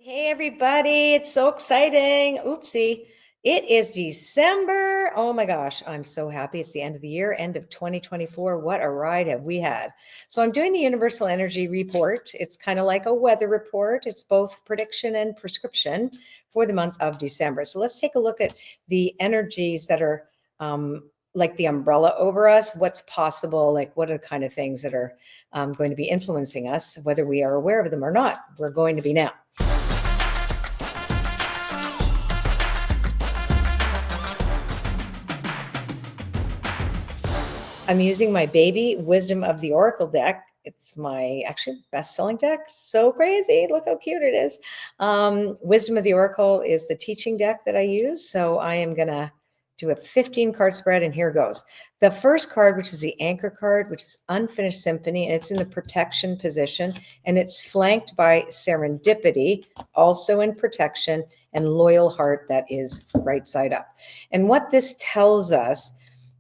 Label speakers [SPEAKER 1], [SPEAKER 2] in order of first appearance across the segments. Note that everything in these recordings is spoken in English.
[SPEAKER 1] Hey everybody, it's so exciting. Oopsie. It is December. Oh my gosh, I'm so happy. It's the end of the year, end of 2024. What a ride have we had. So I'm doing the Universal Energy Report. It's kind of like a weather report. It's both prediction and prescription for the month of December. So let's take a look at the energies that are like the umbrella over us. What's possible? Like what are the kind of things that are going to be influencing us, whether we are aware of them or not? We're going to be now. I'm using my baby Wisdom of the Oracle deck. It's my actually best-selling deck. So crazy. Look how cute it is. Wisdom of the Oracle is the teaching deck that I use. So I am going to do a 15 card spread, and here goes. The first card, which is the anchor card, which is Unfinished Symphony, and it's in the protection position, and it's flanked by Serendipity, also in protection, and Loyal Heart, that is right side up. And what this tells us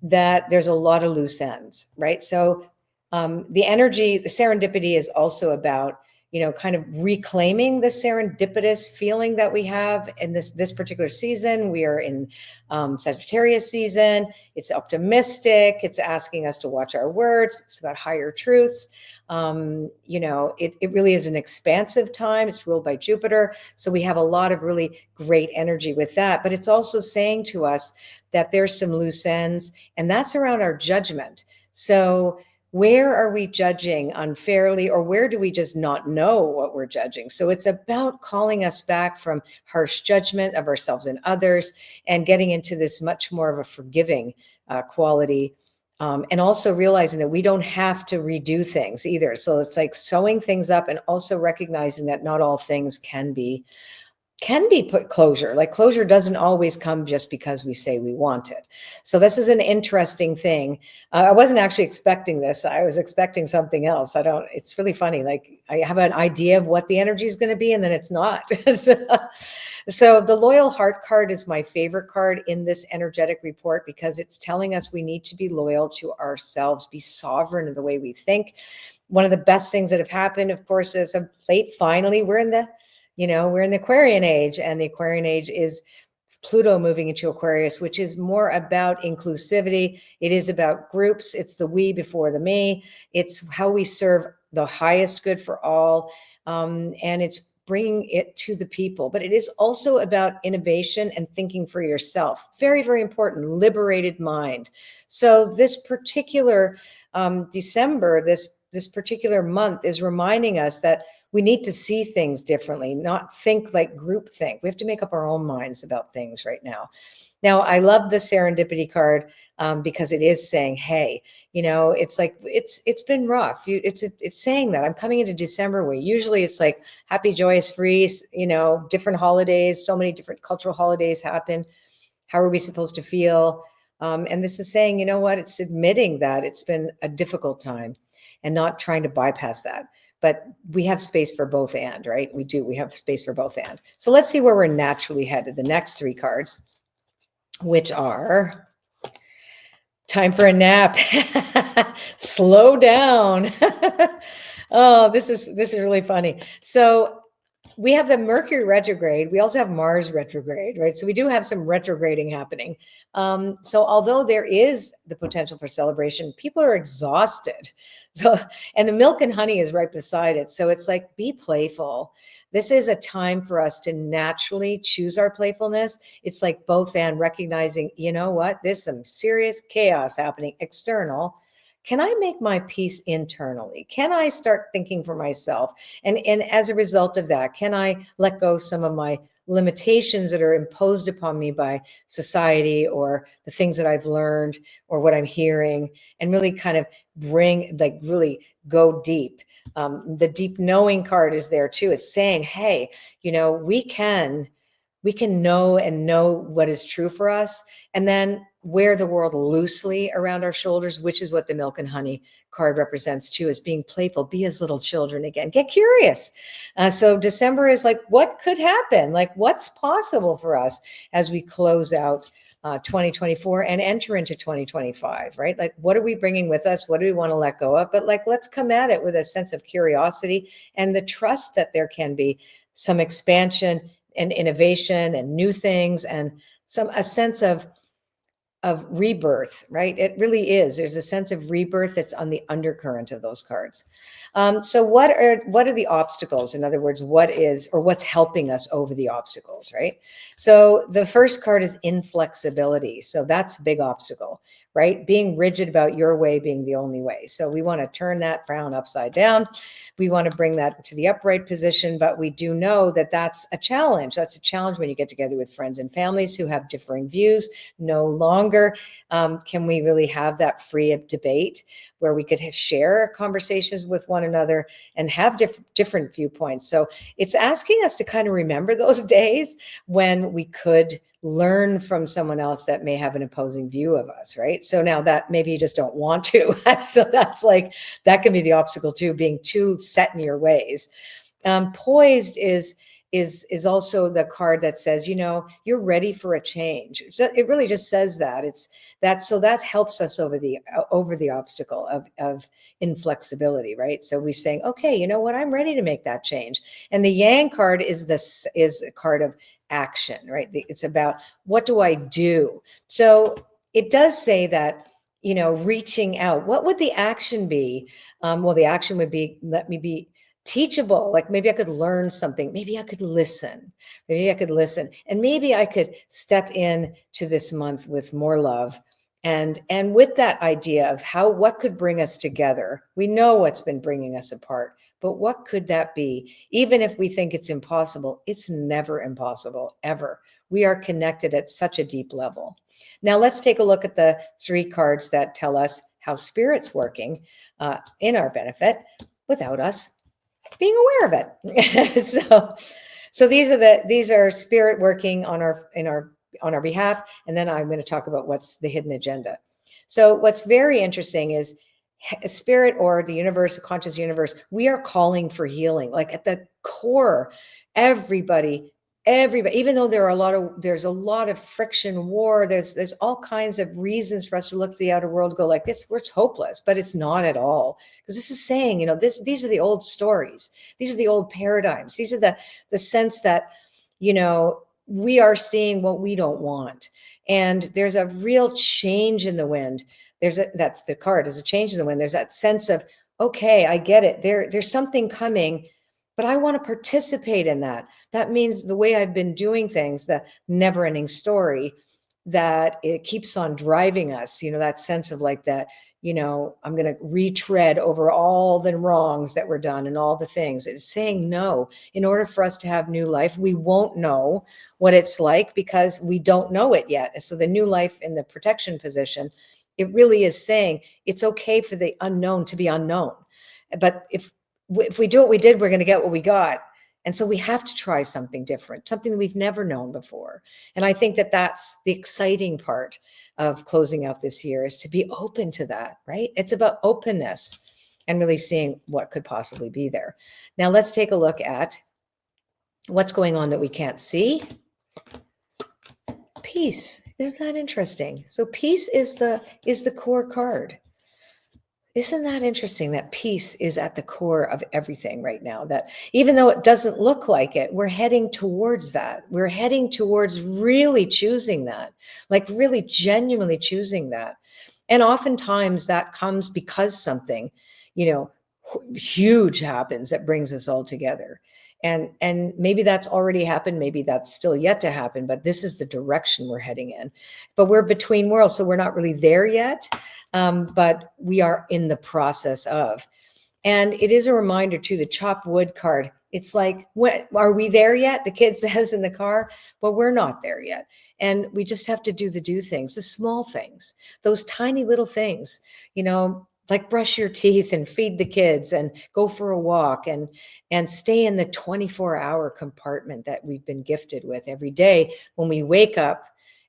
[SPEAKER 1] that there's a lot of loose ends, right? So the energy, the serendipity is also about, kind of reclaiming the serendipitous feeling that we have in this particular season. We are in Sagittarius season. It's optimistic. It's asking us to watch our words. It's about higher truths. It really is an expansive time. It's ruled by Jupiter. So we have a lot of really great energy with that. But it's also saying to us that there's some loose ends, and that's around our judgment. So where are we judging unfairly, or where do we just not know what we're judging? So it's about calling us back from harsh judgment of ourselves and others and getting into this much more of a forgiving quality. And also realizing that we don't have to redo things either. So it's like sewing things up and also recognizing that not all things can be put closure. Like closure doesn't always come just because we say we want it. So this is an interesting thing. I wasn't actually expecting this. I was expecting something else. It's really funny. Like I have an idea of what the energy is going to be, and then it's not. So the Loyal Heart card is my favorite card in this energetic report because it's telling us we need to be loyal to ourselves, be sovereign in the way we think. One of the best things that have happened, of course, is of late, finally, we're in the Aquarian age, and the Aquarian age is Pluto moving into Aquarius, which is more about inclusivity. It is about groups. It's the we before the me. It's how we serve the highest good for all. And it's bringing it to the people. But it is also about innovation and thinking for yourself. Very, very important. Liberated mind. So this particular December, this particular month is reminding us that we need to see things differently, not think like group think. We have to make up our own minds about things right now. Now, I love the serendipity card because it is saying, hey, it's like it's been rough. It's saying that I'm coming into December where usually it's like happy, joyous, free, different holidays, so many different cultural holidays happen. How are we supposed to feel? And this is saying, you know what? It's admitting that it's been a difficult time and not trying to bypass that. But we have space for both and, right? We do. We have space for both and. So let's see where we're naturally headed. The next three cards, which are time for a nap. Slow down. Oh, this is really funny. So we have the Mercury retrograde. We also have Mars retrograde, right? So we do have some retrograding happening. So although there is the potential for celebration, people are exhausted. So, and the milk and honey is right beside it. So it's like, be playful. This is a time for us to naturally choose our playfulness. It's like both and recognizing, you know what, there's some serious chaos happening external. Can I make my peace internally? Can I start thinking for myself? And as a result of that, can I let go some of my limitations that are imposed upon me by society or the things that I've learned or what I'm hearing, and really kind of really go deep. The deep knowing card is there too. It's saying, hey, we can know what is true for us, and then wear the world loosely around our shoulders, which is what the milk and honey card represents too, is being playful. Be as little children again. Get curious. So December is like, what could happen? Like, what's possible for us as we close out 2024 and enter into 2025, right? Like, what are we bringing with us? What do we want to let go of? But like, let's come at it with a sense of curiosity and the trust that there can be some expansion and innovation and new things, and a sense of rebirth, right? It really is. There's a sense of rebirth that's on the undercurrent of those cards. So what are the obstacles? In other words, what's helping us over the obstacles, right? So the first card is inflexibility. So that's a big obstacle, right? Being rigid about your way being the only way. So we want to turn that frown upside down. We want to bring that to the upright position, but we do know that that's a challenge. That's a challenge when you get together with friends and families who have differing views. No longer can we really have that free debate where we could share conversations with one another and have different viewpoints. So it's asking us to kind of remember those days when we could learn from someone else that may have an opposing view of us, right? So now that maybe you just don't want to. So that's like, that can be the obstacle too, being too set in your ways. Poised is also the card that says, you're ready for a change. It really just says that. So that helps us over the obstacle of inflexibility, right? So we're saying, okay, you know what, I'm ready to make that change. And the Yang card is a card of action, right? It's about, what do I do? So it does say that, reaching out. What would the action be? Well, the action would be, let me be teachable. Like maybe I could learn something. Maybe I could listen. And maybe I could step in to this month with more love. And with that idea of what could bring us together. We know what's been bringing us apart, but what could that be? Even if we think it's impossible, it's never impossible, ever. We are connected at such a deep level. Now let's take a look at the 3 cards that tell us how Spirit's working in our benefit without us being aware of it. So these are Spirit working on our behalf. And then I'm going to talk about what's the hidden agenda. So what's very interesting is Spirit, or the universe, the conscious universe, we are calling for healing. Like at the core, everybody, even though there's a lot of friction, war, there's all kinds of reasons for us to look at the outer world, go like this, where it's hopeless, but it's not at all. Because this is saying, these are the old stories. These are the old paradigms. These are the sense that, we are seeing what we don't want. And there's a real change in the wind. That's the card, is a change in the wind. There's that sense of, okay, I get it. There's something coming, but I want to participate in that. That means the way I've been doing things, the never-ending story, that it keeps on driving us, that sense of like that, I'm going to retread over all the wrongs that were done and all the things. It's saying no. In order for us to have new life, we won't know what it's like because we don't know it yet. So the new life in the protection position, it really is saying it's okay for the unknown to be unknown. But if we do what we did, we're going to get what we got. And so we have to try something different, something that we've never known before. And I think that that's the exciting part of closing out this year, is to be open to that, right? It's about openness and really seeing what could possibly be there. Now let's take a look at what's going on that we can't see. Peace. Isn't that interesting? So peace is the core card. Isn't that interesting that peace is at the core of everything right now? That even though it doesn't look like it, we're heading towards that. We're heading towards really choosing that, like really genuinely choosing that. And oftentimes that comes because something, huge happens that brings us all together. And maybe that's already happened. Maybe that's still yet to happen, but this is the direction we're heading in. But we're between worlds, so we're not really there yet. But we are in the process of. And it is a reminder too, the chop wood card. It's like, are we there yet? The kid says in the car, well, we're not there yet. And we just have to do things, the small things, those tiny little things, like brush your teeth and feed the kids and go for a walk and stay in the 24-hour compartment that we've been gifted with every day when we wake up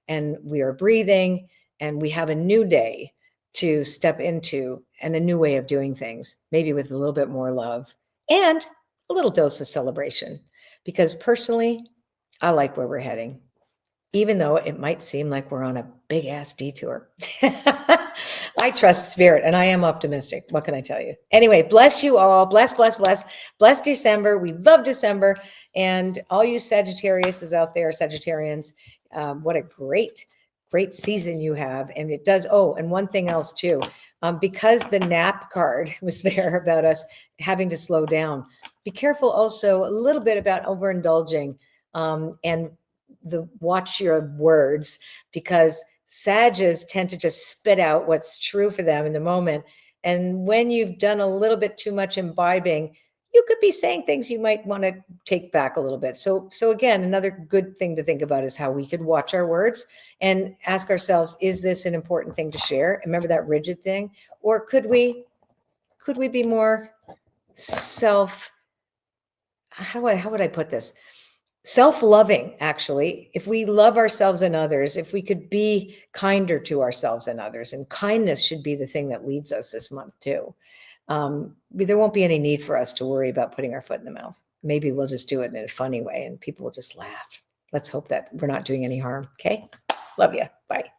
[SPEAKER 1] and we are breathing and we have a new day to step into, and a new way of doing things, maybe with a little bit more love and a little dose of celebration. Because personally, I like where we're heading, even though it might seem like we're on a big ass detour. I trust spirit and I am optimistic. What can I tell you? Anyway, bless you all. Bless, bless, bless. Bless December. We love December. And all you Sagittarius is out there, Sagittarians, what a great season you have. And it does. Oh, and one thing else too, because the nap card was there about us having to slow down, be careful also a little bit about overindulging, and watch your words, because Sages tend to just spit out what's true for them in the moment. And when you've done a little bit too much imbibing, you could be saying things you might want to take back a little bit. So again, another good thing to think about is how we could watch our words and ask ourselves, is this an important thing to share? Remember that rigid thing? Or could we be more how would I put this? Self-loving, actually. If we love ourselves and others, if we could be kinder to ourselves and others, and kindness should be the thing that leads us this month too. There won't be any need for us to worry about putting our foot in the mouth. Maybe we'll just do it in a funny way and people will just laugh. Let's hope that we're not doing any harm. Okay. Love you. Bye.